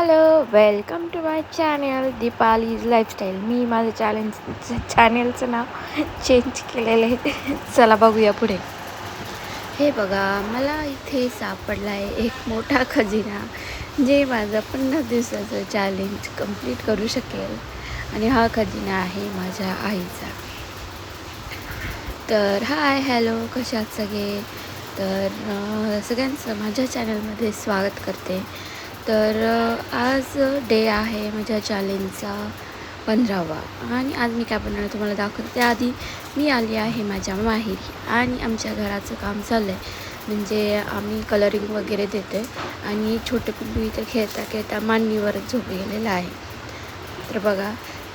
Hello, welcome to my channel Deepali's lifestyle. मी माझं चॅनलचं नाव चेंज केलेलं आहे. चला बघूया पुढे. हे बघा, मला इथे सापडला आहे एक मोठा खजिना, जे माझं 50 दिवसाचं चॅलेंज कंप्लीट करू शकेल. आणि हा खजिना आहे माझ्या आईचा. तर हाय, हॅलो, कशा आहात सगळे? तर सगळ्यांचं माझ्या चॅनलमध्ये स्वागत करते. तर आज डे आहे माझ्या चॅलेंजचा 15वा. आणि आज मी काय बनवणार तुम्हाला दाखवते. त्याआधी मी आली आहे माझ्या माहेरी आणि आमच्या घराचं काम चाललं आहे. म्हणजे आम्ही कलरिंग वगैरे देतो आहे आणि छोटे पिल्लू इथं खेळता खेळता मांडीवर झोप गेलेलं आहे. तर बघा,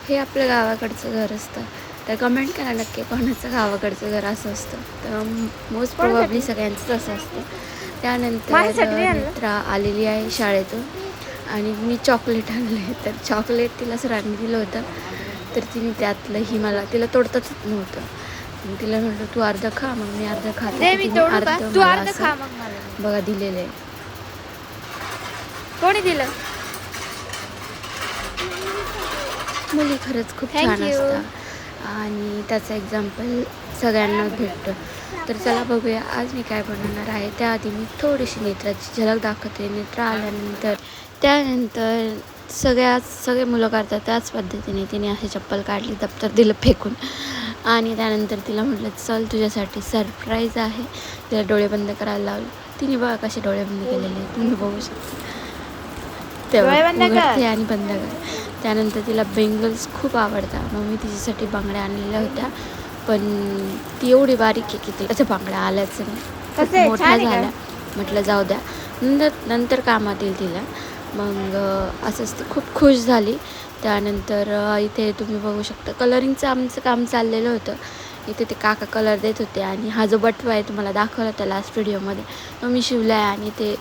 हे आपलं गावाकडचं घर असतं. तर कमेंट करा नक्की कोणाचं गावाकडचं घर असं असतं. तर मोस्ट प्रोबॅबली सगळ्यांचंच असं असतं. त्यानंतर मित्रा आलेली आहे शाळेतून आणि मी चॉकलेट आणलं आहे. तर चॉकलेट तिला सरांनी दिलं होतं, तर तिने त्यातलंही मला तिला तोडताच नव्हतं. मग तिला म्हटलं तू अर्ध खा, मग मी अर्ध खाते. बघा दिलेलं आहे. कोणी दिलं? मुली खरंच खूप छान असतात आणि त्याचं एक्झाम्पल सगळ्यांना भेटतं. तर चला बघूया आज मी काय बनवणार आहे. त्याआधी मी थोडीशी नेत्राची झलक दाखवते. नेत्र आल्यानंतर त्यानंतर सगळे मुलं करतात त्याच पद्धतीने तिने अशी चप्पल काढली, दप्तर दिलं फेकून आणि त्यानंतर तिला म्हटलं चल तुझ्यासाठी सरप्राईज आहे. तिला डोळे बंद करायला लावले. तिने बघा कसे डोळे बंद केलेले तुम्ही बघू शकता. तेव्हा उघडते आणि बंद करते. त्यानंतर तिला बेंगल्स खूप आवडतात. मग मी तिच्यासाठी बांगड्या आणलेल्या होत्या, पण ती एवढी बारीक आहे की तिला त्या बांगड्या आल्याच नाही. मोठ्या झाल्या. म्हटलं जाऊ द्या, नंतर कामात येईल तिला. मग असंच ती खूप खुश झाली. त्यानंतर इथे तुम्ही बघू शकता कलरिंगचं आमचं काम चाललेलं होतं. इथे ते काका कलर देत होते आणि हा जो बटवा आहे तुम्हाला दाखवला होता लास्ट व्हिडिओमध्ये, तो मी शिवला आहे. आणि ते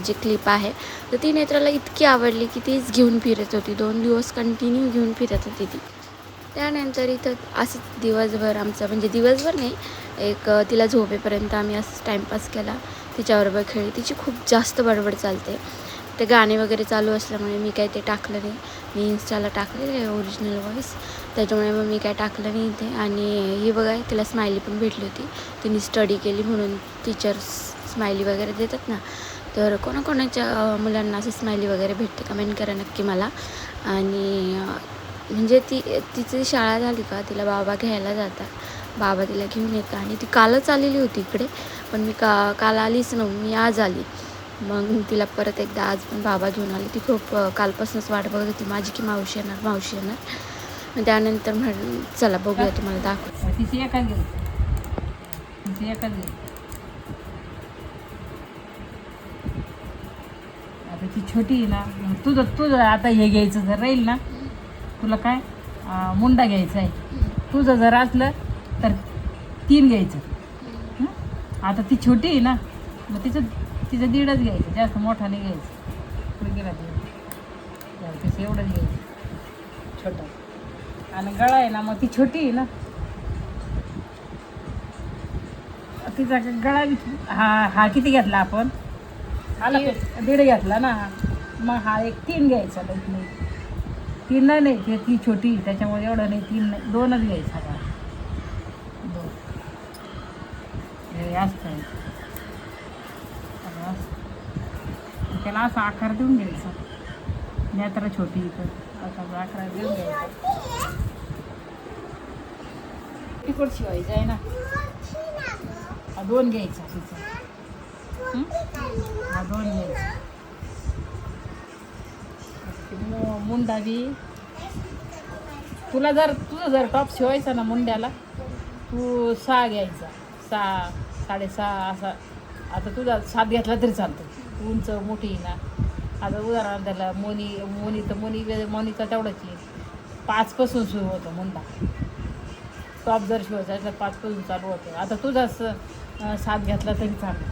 जे क्लिप आहे तर ती नेत्राला इतकी आवडली की तीच घेऊन फिरत होती. 2 दिवस कंटिन्यू घेऊन फिरत होती ती. त्यानंतर इथं असंच दिवसभर आमचं, म्हणजे दिवसभर नाही, एक तिला झोपेपर्यंत आम्ही असंच टाईमपास केला. तिच्याबरोबर खेळली. तिची खूप जास्त बडबड चालते. ते गाणे वगैरे चालू असल्यामुळे मी काही ते टाकलं नाही. मी इन्स्टाला टाकलेलं आहे ओरिजिनल व्हॉईस, त्याच्यामुळे मग मी काय टाकलं नाही इथे. आणि ही बघा, तिला स्माइली पण भेटली होती. तिने स्टडी केली म्हणून टीचर्स स्माइली वगैरे देतात ना, तर कोणाकोणाच्या मुलांना असं स्माइली वगैरे भेटते कमेंट करा नक्की मला. आणि म्हणजे तिची शाळा झाली का तिला बाबा घ्यायला जातात. बाबा तिला घेऊन येतात. आणि ती कालच आलेली होती इकडे, पण मी काल आलीच नव्हती. मी आज आली. मग तिला परत एकदा आज पण बाबा घेऊन आली. ती खूप कालपासूनच वाट बघत होती माझी की मावशी येणार मावशी येणार. मग त्यानंतर म्हटलं चला बघूया तुम्हाला दाखव. आता ती छोटी आहे ना, तुझं आता हे घ्यायचं जर राहील ना, तुला काय मुंडा घ्यायचा आहे. तुझं जर असलं तर 3 घ्यायचं. आता ती छोटी आहे ना, मग तिचं 1.5च घ्यायचं, जास्त मोठा नाही घ्यायचं. पुढे गेला तिचं एवढंच घ्यायचं छोटं. आणि गळा आहे ना, मग ती छोटी आहे ना, तिचा गळा हा किती घेतला आपण? आला 1.5 घेतला ना, मग हा एक 3 घ्यायचा. नाही 3 नाही, ती छोटी त्याच्यामुळे एवढं नाही, 3 नाही, 2च घ्यायचा. 2 हे असतं. त्याला असा आकार देऊन घ्यायचा. नेत्र छोटी इथं असा आकार देऊन घ्यायचा. तिकड शिवायचं आहे ना, 2 घ्यायचा तिचा. हा 2 घ्यायचा. मुंडावी तुझं जर टॉप शिवायचा ना मुंड्याला, तू 6 घ्यायचा. 6, 6.5 असा. आता तुझा 7 घेतला तरी चालतो. उंच मोठी ना. आता उदाहरण त्याला मोनीचा तेवढाच आहे. 5 पासून सुरू होतं मुंडा. टॉप जर शिवायचा तर 5 पासून चालू होतं. आता तुझा 7 घेतला तरी चालतो.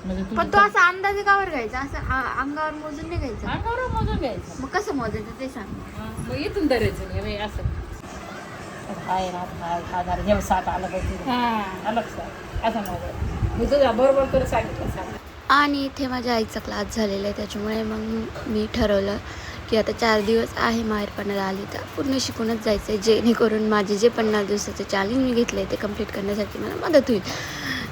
म्हणजे पण तो असा अंदाजे कावर घ्यायचा, असं अंगावर मोजून नाही घ्यायचं. अंगावर मोजून घ्यायचं. मग कसं मोजायचं ते सांग. मग इथून धरायचं नाही असं. हाय ना, 7 आलं पाहिजे. अलग 7 असं मोजायचं. मी तुझा बरोबर तर सांगितलं. आणि इथे माझ्या आईचा क्लास झालेला आहे, त्याच्यामुळे मग मी ठरवलं की आता 4 दिवस आहे माहेरपणाला आली तर पूर्ण शिकूनच जायचं आहे, जेणेकरून माझे जे 50 दिवसाचे चॅलेंज मी घेतले ते कंप्लीट करण्यासाठी मला मदत होईल.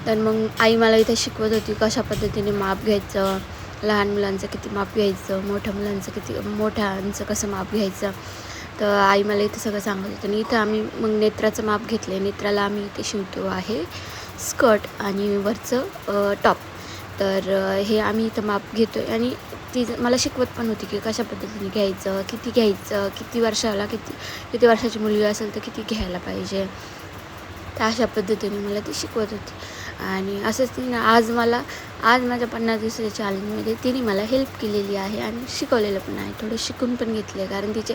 तर मग आई मला इथे शिकवत होती कशा पद्धतीने माप घ्यायचं, लहान मुलांचं किती माप घ्यायचं, मोठ्यांचं कसं माप घ्यायचं. तर आई मला इथे सगळं सांगत होतं. आणि इथं आम्ही मग नेत्राचं माप घेतलं. नेत्राला आम्ही इथे शिवतो आहे स्कर्ट आणि वरचं टॉप. तर हे आम्ही इथं माप घेतो आहे. आणि ती मला शिकवत पण होती की कशा पद्धतीने घ्यायचं, किती घ्यायचं, किती वर्षाला किती वर्षाची मुलगी असेल तर किती घ्यायला पाहिजे. तर अशा पद्धतीने मला ती शिकवत होती. आणि असंच तिने आज माझ्या 50 दिवसाच्या चॅलेंजमध्ये तिने मला हेल्प केलेली आहे आणि शिकवलेलं पण आहे. थोडं शिकून पण घेतले, कारण तिचे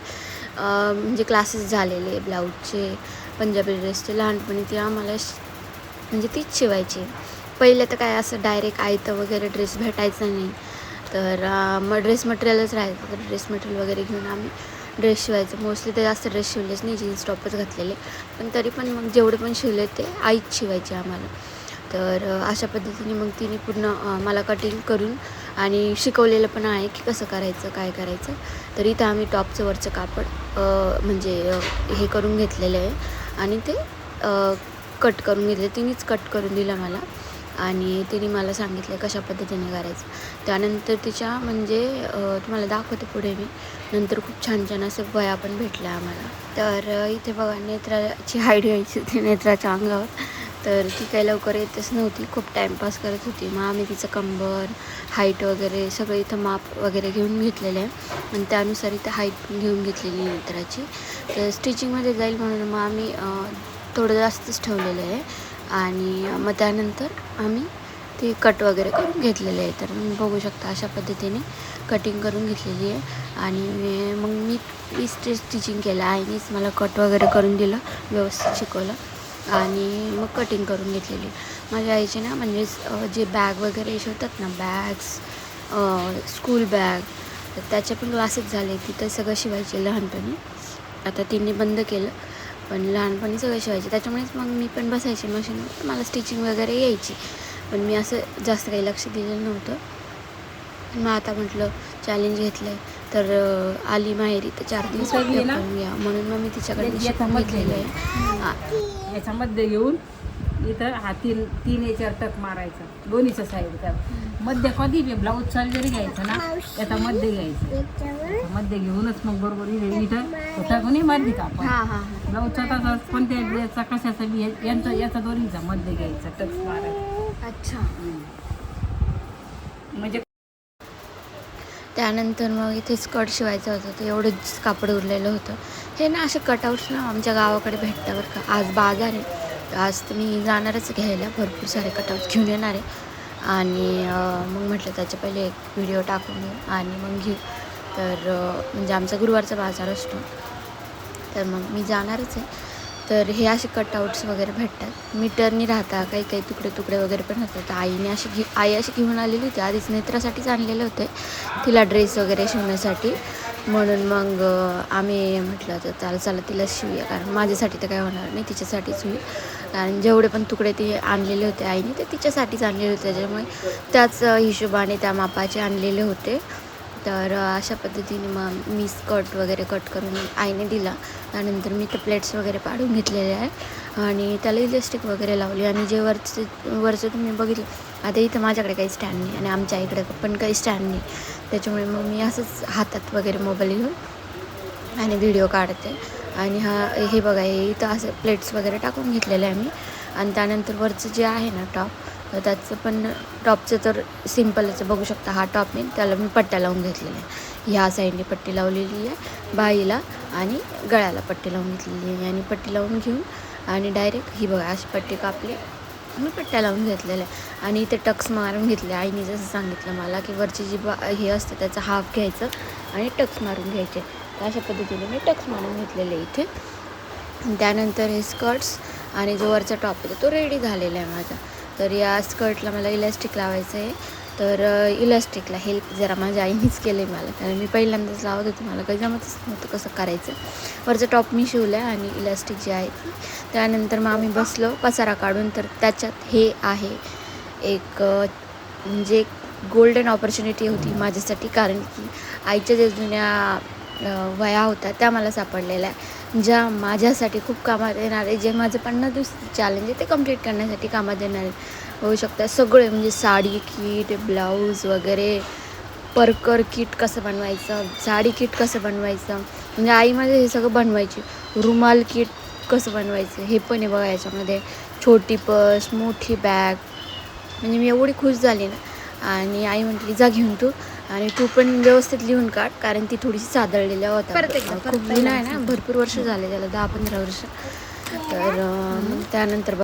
म्हणजे क्लासेस झालेले ब्लाऊजचे, पंजाबी ड्रेसचे. लहानपणी ती आम्हाला म्हणजे तीच शिवायची. पहिले तर काय असं डायरेक्ट आयतं वगैरे ड्रेस भेटायचा नाही, तर मग ड्रेस मटेरियलच राहायचं. तर ड्रेस मटेरियल वगैरे घेऊन आम्ही ड्रेस शिवायचं. मोस्टली तर जास्त ड्रेस शिवलेच नाही, जीन्स टॉपच घातलेले. पण तरी पण मग जेवढे पण शिवले ते आईच शिवायचे आम्हाला. तर अशा पद्धतीने मग तिने पूर्ण मला कटिंग करून आणि शिकवलेलं पण आहे की कसं करायचं, काय करायचं. तर इथं आम्ही टॉपचं वरचं कापड म्हणजे हे करून घेतलेलं आहे आणि ते कट करून घेतले. तिनेच कट करून दिलं मला आणि तिने मला सांगितलं कशा पद्धतीने करायचं. त्यानंतर तिच्या म्हणजे तुम्हाला दाखवते पुढे मी. नंतर खूप छान छान असं वह्या पण भेटल्या आम्हाला. तर इथे बघा नेत्राची हाईट घ्यायची होती नेत्राच्या अंगावर. तर ती काही लवकर येतच नव्हती, खूप टाईमपास करत होती. मग आम्ही तिचं कंबर, हाईट वगैरे सगळं इथं माप वगैरे घेऊन घेतलेलं आहे आणि त्यानुसार इथं हाईट पण घेऊन घेतलेली नेत्राची. तर स्टिचिंगमध्ये जाईल म्हणून मग आम्ही थोडं जास्तच ठेवलेलं आहे. आणि मग त्यानंतर आम्ही ते कट वगैरे करून घेतलेले आहे. तर बघू शकता अशा पद्धतीने कटिंग करून घेतलेली आहे. आणि मग मी स्टिचिंग केलं. आईनेच मला कट वगैरे करून दिलं, व्यवस्थित शिकवलं आणि मग कटिंग करून घेतलेली. माझ्या आईचे ना म्हणजे जे बॅग वगैरे शिवतात ना, बॅग्स, स्कूल बॅग, तर त्याचे पण क्लासेस झाले. तिथं सगळं शिवायचे लहानपणी. आता तिने बंद केलं, पण लहानपणी सगळं शिवायचे. त्याच्यामुळेच मग मी पण बसायची मशीनवर, मला स्टिचिंग वगैरे यायची. पण मी असं जास्त काही लक्ष दिलेलं नव्हतं. मग आता म्हटलं चॅलेंज घेतलं आहे तर आली माहेरी तर 4 दिवस करून घ्या, म्हणून मग मी तिच्याकडे शिकून घेतलेलं आहे. याच्यामध्ये घेऊन इथं हा तीन याच्यावर टक मारायचा, दोन्हीचं साईड. त्या मध्ये कधी ब्लाऊज चाल जरी घ्यायचं ना, याचा मध्ये घ्यायचं. मध्ये घेऊनच मग बरोबर इथं टाकून मध्ये का आपण ब्लाऊजचा तसा कोणत्या ड्रेसचा कशाचा बी याचा दोन्हीचा मध्ये घ्यायचा, टच मारायचा. अच्छा. म्हणजे त्यानंतर मग इथे स्कर्ट शिवायचं होतं, तर एवढंच कापड उरलेलं होतं. हे ना असे कटआउट्स ना आमच्या गावाकडे भेटतं बरं का. आज बाजार आहे, तर आज तर मी जाणारच घ्यायला, भरपूर सारे कटआउट्स घेऊन येणार आहे. आणि मग म्हटलं त्याच्या पहिले एक व्हिडिओ टाकून घेऊ आणि मग घेऊ. तर म्हणजे आमचा गुरुवारचा बाजार असतो, तर मग मी जाणारच आहे. तर हे असे कटआउट्स वगैरे भेटतात, मीटरनी राहतात, काही काही तुकडे वगैरे पण होतात. तर आई अशी घेऊन आलेली होती, आधीच नेत्रासाठीच आणलेले होते तिला ड्रेस वगैरे शिवण्यासाठी. म्हणून मग आम्ही म्हटलं तर चला तिला शिवूया, कारण माझ्यासाठी तर काय होणार नाही, तिच्यासाठीच होईल. कारण जेवढे पण तुकडे ते आणलेले होते आईने ते तिच्यासाठीच आणलेले होते, त्याच्यामुळे त्याच हिशोबाने त्या मापाचे आणलेले होते. तर अशा पद्धतीने मग मी स्कर्ट वगैरे कट करून आईने दिला. त्यानंतर मी ते प्लेट्स वगैरे पाडून घेतलेले आहे आणि त्याला इलेस्टिक वगैरे लावली. आणि जे वरचं तुम्ही बघितलं, आता इथं माझ्याकडे काही स्टँड नाही आणि आमच्या आईकडे पण काही स्टँड नाही, त्याच्यामुळे मग मी असंच हातात वगैरे मोबाईल घेऊन आणि व्हिडिओ काढते. आणि हे बघा, हे इथं असं प्लेट्स वगैरे टाकून घेतलेले आहे मी. आणि त्यानंतर वरचं जे आहे ना टॉप, तर त्याचं पण टॉपचं तर सिम्पलच बघू शकता. हा टॉप नाही, त्याला मी पट्ट्या लावून घेतलेल्या आहे. ह्या साईडने पट्टी लावलेली आहे बाईला आणि गळ्याला पट्टी लावून घेतलेली आहे. आणि पट्टी लावून घेऊन आणि डायरेक्ट ही बघा अशी पट्टी कापली मी पट्ट्या लावून घेतलेल्या आहे. आणि इथे टक्स मारून घेतले. आईने जसं सांगितलं मला की वरची जी हे असते त्याचं हाफ घ्यायचं आणि टक्स मारून घ्यायचे. तर अशा पद्धतीने मी टक्स मारून घेतलेले इथे. त्यानंतर हे स्कर्ट्स आणि जो वरचा टॉप आहे तो रेडी झालेला आहे माझा. तर या स्कर्टला मला इलॅस्टिक लावायचं आहे. तर इलॅस्टिकला हेल्प जरा माझ्या आईनेच केलं आहे मला, कारण मी पहिल्यांदाच लावत होते, मला काही जमतच नव्हतं कसं करायचं. वरचं टॉप मी शिवलं आहे आणि इलॅस्टिक जे आहे ती. त्यानंतर मग आम्ही बसलो पसारा काढून. तर त्याच्यात हे आहे एक म्हणजे गोल्डन ऑपॉर्च्युनिटी होती माझ्यासाठी, कारण की आईच्या ज्या जुन्या वया होत्या त्या मला सापडलेल्या आहे, ज्या माझ्यासाठी खूप कामात येणार आहे. जे माझं 50 दिवसाचं चॅलेंज आहे ते कंप्लीट करण्यासाठी कामात येणार होऊ शकतं. सगळे म्हणजे साडी किट, ब्लाऊज वगैरे, परकर किट कसं बनवायचं, साडी किट कसं बनवायचं, म्हणजे आई माझे हे सगळं बनवायची. रुमाल किट कसं बनवायचं हे पण आहे बघा याच्यामध्ये. छोटी पर्स, मोठी बॅग, म्हणजे मी एवढी खुश झाली ना. आणि आई म्हटली जा घेऊन तू, आणि तू पण व्यवस्थित लिहून काढ, कारण ती थोडीशी सादळलेल्या होत्या. खूप जुनं आहे ना, भरपूर वर्ष झाले त्याला, 10-15 वर्ष. तर मग त्यानंतर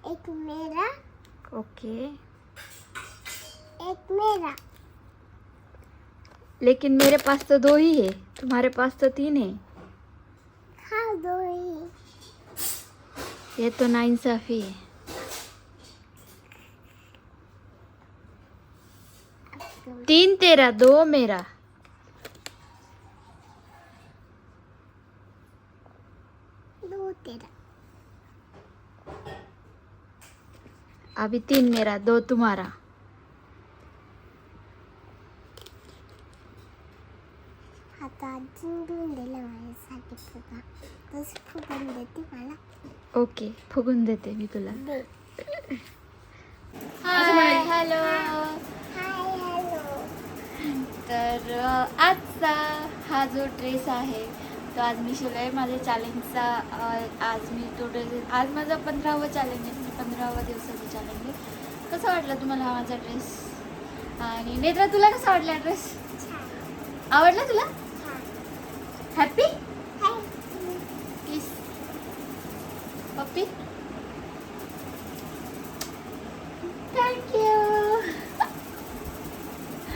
एक मेरा, ओके, एक मेरा, लेकिन मेरे पास तो 2 ही है, तुम्हारे पास तो 3 है. हाँ दो ही. ये तो नाइंसाफी है. 3 तेरा 2 मेरा. दो तेरा. अभी 3 मेरा 2 तुम्हारा. आता अजून घेऊन दिलं माझ्यासाठी फुगा. तसं फुगून देते मला. ओके, फुगून देते मी तुला. दे. हाय, हॅलो. Hi hello. तर आजचा हा जो ड्रेस आहे तो आज मी शिवलाय माझ्या चॅलेंजचा. आज मी तो ड्रेस, आज माझा 15वा चॅलेंज आहे, म्हणजे 15वा दिवसाचा चॅलेंज आहे. कसा वाटला तुम्हाला हा माझा ड्रेस? आणि नेत्रा तुला कसा वाटला ड्रेस? आवडला तुला? हॅपी? किस पप्पी.